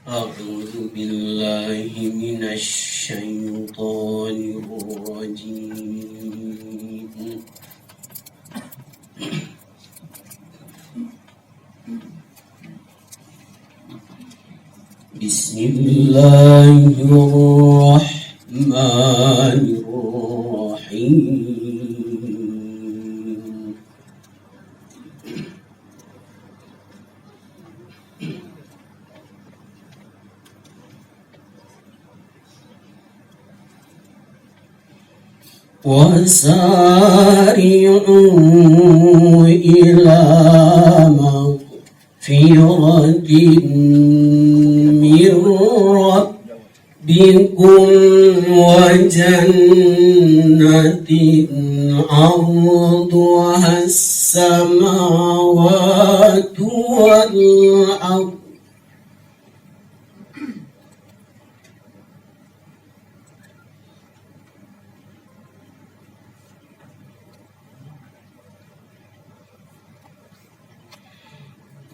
أعوذ بالله من الشيطان الرجيم. بسم الله الرحمن الرحيم. وسارعوا إلى مغفرة من ربكم وجنة عرضها السماوات والأرض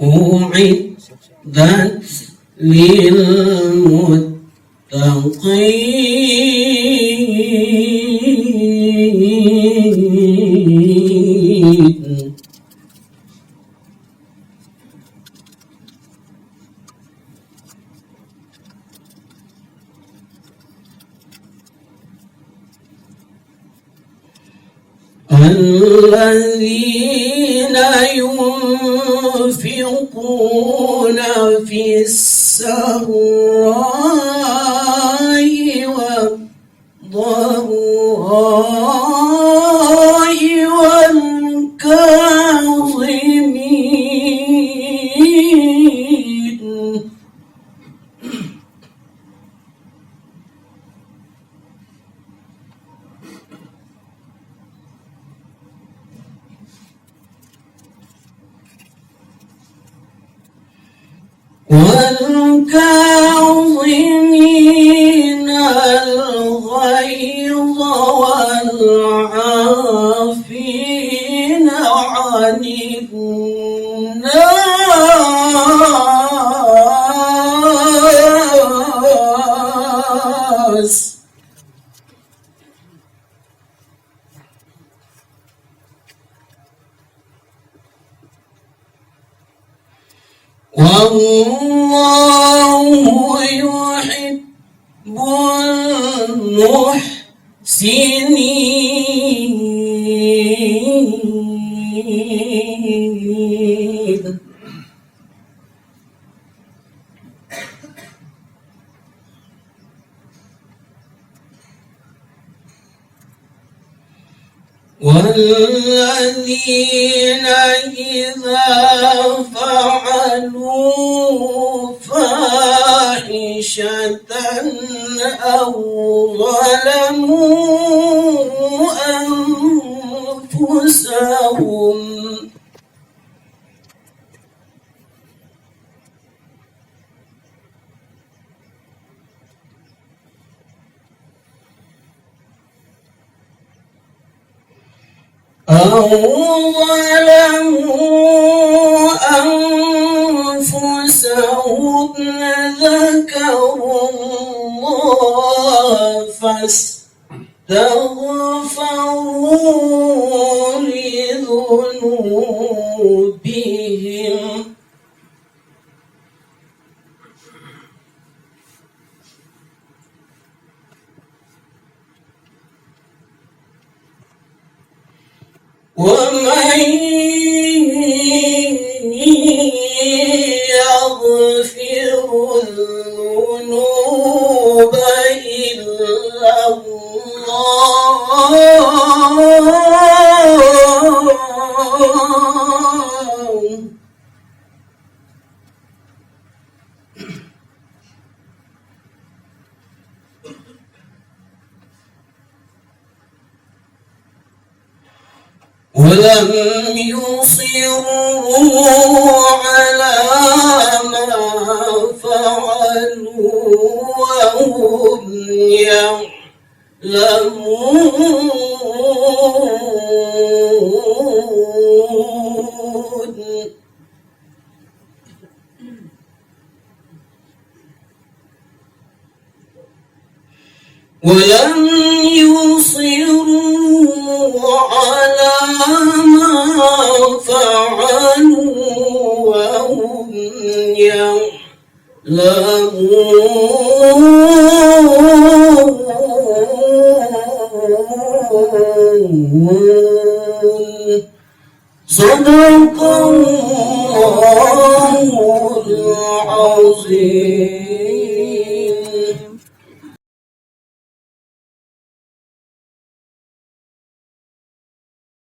أعدت للمتقين. الذين ينفقون في السراء والضراء والكاظمين الغيظ والعافين عن الناس والله يحب المحسنين. والذين إذا فعلوا فاحشة أو ظلموا أنفسهم ذكروا الله فاستغفروا لذنوبهم ومن يغفر الذنوب إلا الله ولم يصروا على ما فعلوا وهم يعلمون. ولم يصروا على ما فعلوا وهم يعلمون. صدق الله العظيم.